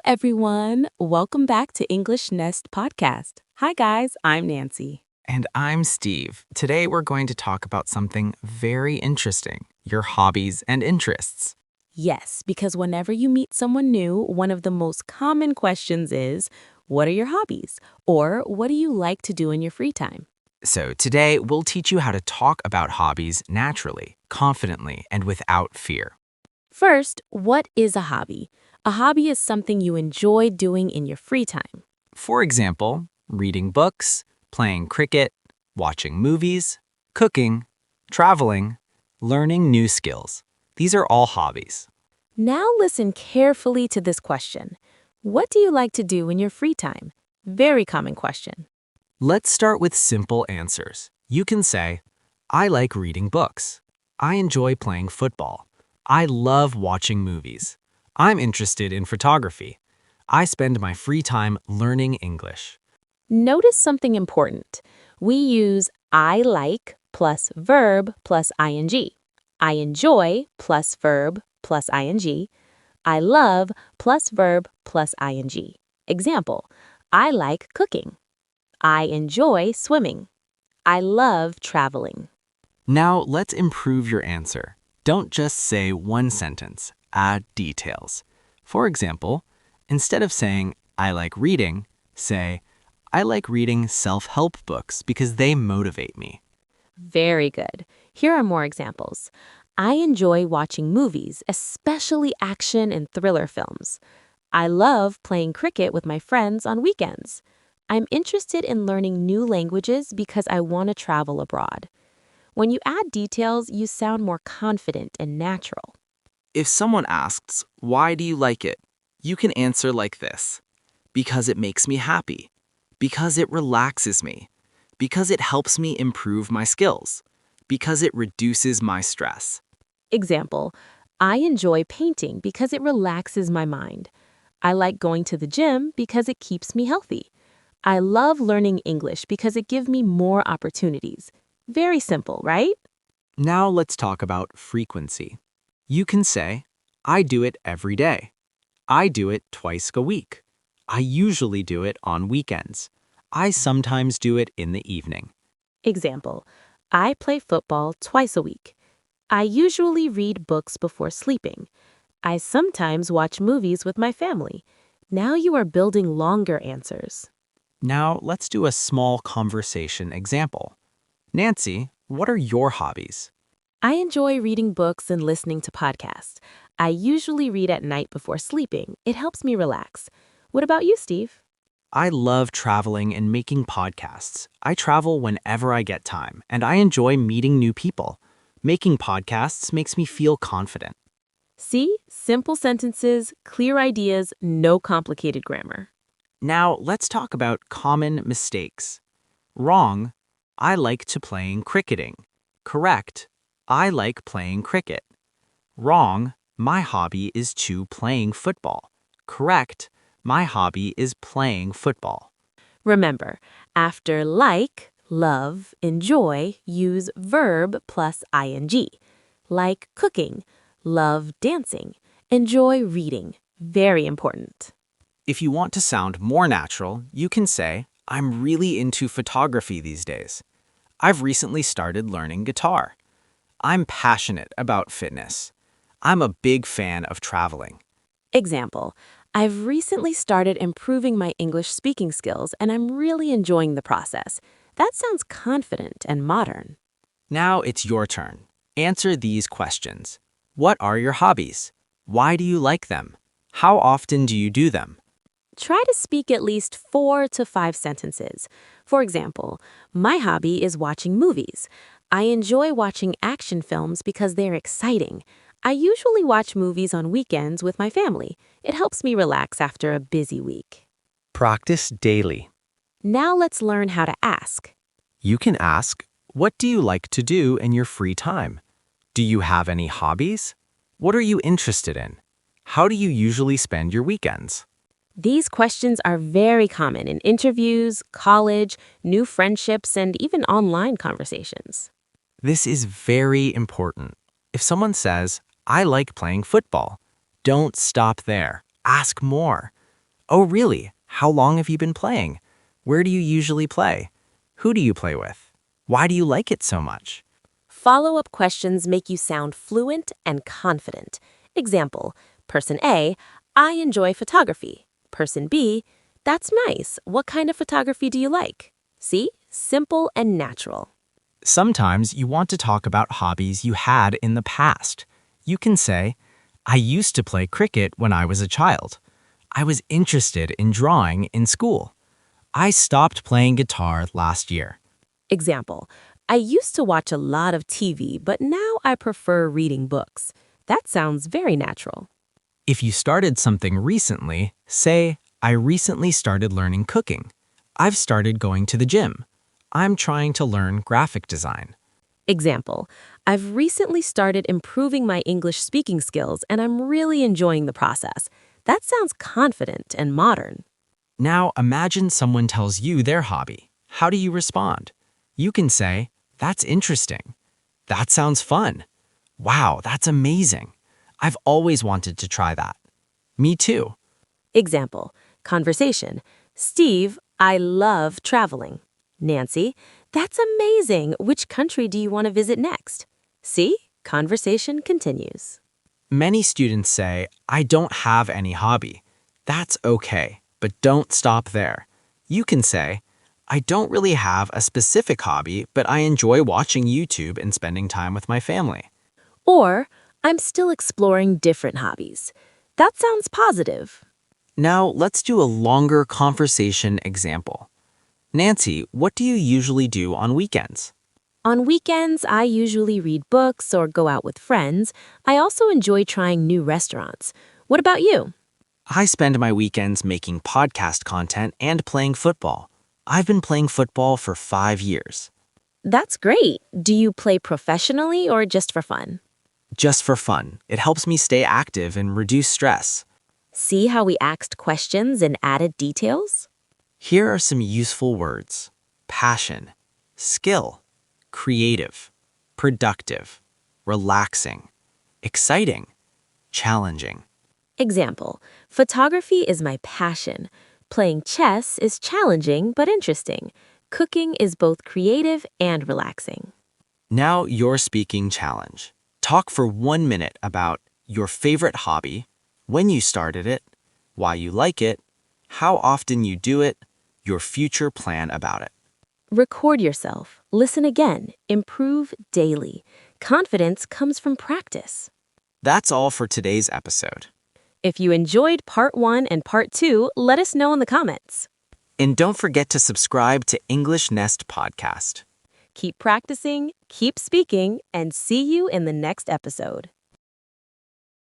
everyone. Welcome back to EnglishNest Podcast. Hi, guys. I'm Nancy. And I'm Steve. Today we're going to talk about something very interesting, your hobbies and interests. Yes, because whenever you meet someone new, one of the most common questions is, what are your hobbies? Or what do you like to do in your free time? So today we'll teach you how to talk about hobbies naturally, confidently, and without fear. First, what is a hobby? A hobby is something you enjoy doing in your free time. For example, reading books, playing cricket, watching movies, cooking, traveling, learning new skills. These are all hobbies. Now listen carefully to this question. What do you like to do in your free time? Very common question. Let's start with simple answers. You can say, I like reading books. I enjoy playing football. I love watching movies. I'm interested in photography. I spend my free time learning English. Notice something important. We use I like plus verb plus ing. I enjoy plus verb plus ing. I love plus verb plus ing. Example, I like cooking. I enjoy swimming. I love traveling. Now let's improve your answer. Don't just say one sentence, add details. For example, instead of saying, I like reading, say, I like reading self-help books because they motivate me. Very good. Here are more examples. I enjoy watching movies, especially action and thriller films. I love playing cricket with my friends on weekends. I'm interested in learning new languages because I want to travel abroad. When you add details, you sound more confident and natural. If someone asks, why do you like it? You can answer like this. Because it makes me happy. Because it relaxes me. Because it helps me improve my skills. Because it reduces my stress. Example, I enjoy painting because it relaxes my mind. I like going to the gym because it keeps me healthy. I love learning English because it gives me more opportunities. Very simple, right? Now let's talk about frequency. You can say, I do it every day. I do it twice a week. I usually do it on weekends. I sometimes do it in the evening. Example, I play football twice a week. I usually read books before sleeping. I sometimes watch movies with my family. Now you are building longer answers. Now let's do a small conversation example. Nancy, what are your hobbies? I enjoy reading books and listening to podcasts. I usually read at night before sleeping. It helps me relax. What about you, Steve? I love traveling and making podcasts. I travel whenever I get time, and I enjoy meeting new people. Making podcasts makes me feel confident. See? Simple sentences, clear ideas, no complicated grammar. Now let's talk about common mistakes. Wrong, I like to playing cricketing. Correct, I like playing cricket. Wrong, my hobby is to playing football. Correct, my hobby is playing football. Remember, after like, love, enjoy, use verb plus ing. Like cooking, love dancing, enjoy reading. Very important. If you want to sound more natural, you can say, I'm really into photography these days. I've recently started learning guitar. I'm passionate about fitness. I'm a big fan of traveling. Example, I've recently started improving my English speaking skills and I'm really enjoying the process. That sounds confident and modern. Now it's your turn. Answer these questions. What are your hobbies? Why do you like them? How often do you do them? Try to speak at least 4 to 5 sentences. For example, my hobby is watching movies. I enjoy watching action films because they're exciting. I usually watch movies on weekends with my family. It helps me relax after a busy week. Practice daily. Now let's learn how to ask. You can ask, what do you like to do in your free time? Do you have any hobbies? What are you interested in? How do you usually spend your weekends? These questions are very common in interviews, college, new friendships, and even online conversations. This is very important. If someone says, I like playing football, don't stop there. Ask more. Oh, really? How long have you been playing? Where do you usually play? Who do you play with? Why do you like it so much? Follow-up questions make you sound fluent and confident. Example, Person A, I enjoy photography. Person B, that's nice. What kind of photography do you like? See? Simple and natural. Sometimes you want to talk about hobbies you had in the past. You can say, I used to play cricket when I was a child. I was interested in drawing in school. I stopped playing guitar last year. Example, I used to watch a lot of TV, but now I prefer reading books. That sounds very natural. If you started something recently, say, I recently started learning cooking. I've started going to the gym. I'm trying to learn graphic design. Example, I've recently started improving my English speaking skills and I'm really enjoying the process. That sounds confident and modern. Now imagine someone tells you their hobby. How do you respond? You can say, that's interesting. That sounds fun. Wow, that's amazing. I've always wanted to try that. Me too. Example, conversation. Steve, I love traveling. Nancy, that's amazing. Which country do you want to visit next? See? Conversation continues. Many students say, I don't have any hobby. That's okay, but don't stop there. You can say, I don't really have a specific hobby, but I enjoy watching YouTube and spending time with my family. Or, I'm still exploring different hobbies. That sounds positive. Now let's do a longer conversation example. Nancy, what do you usually do on weekends? On weekends, I usually read books or go out with friends. I also enjoy trying new restaurants. What about you? I spend my weekends making podcast content and playing football. I've been playing football for 5 years. That's great. Do you play professionally or just for fun? Just for fun. It helps me stay active and reduce stress. See how we asked questions and added details? Here are some useful words: passion, skill, creative, productive, relaxing, exciting, challenging. Example, photography is my passion. Playing chess is challenging but interesting. Cooking is both creative and relaxing. Now your speaking challenge. Talk for 1 minute about your favorite hobby, when you started it, why you like it, how often you do it, your future plan about it. Record yourself. Listen again. Improve daily. Confidence comes from practice. That's all for today's episode. If you enjoyed part 1 and part 2, let us know in the comments. And don't forget to subscribe to EnglishNest Podcast. Keep practicing, keep speaking, and see you in the next episode.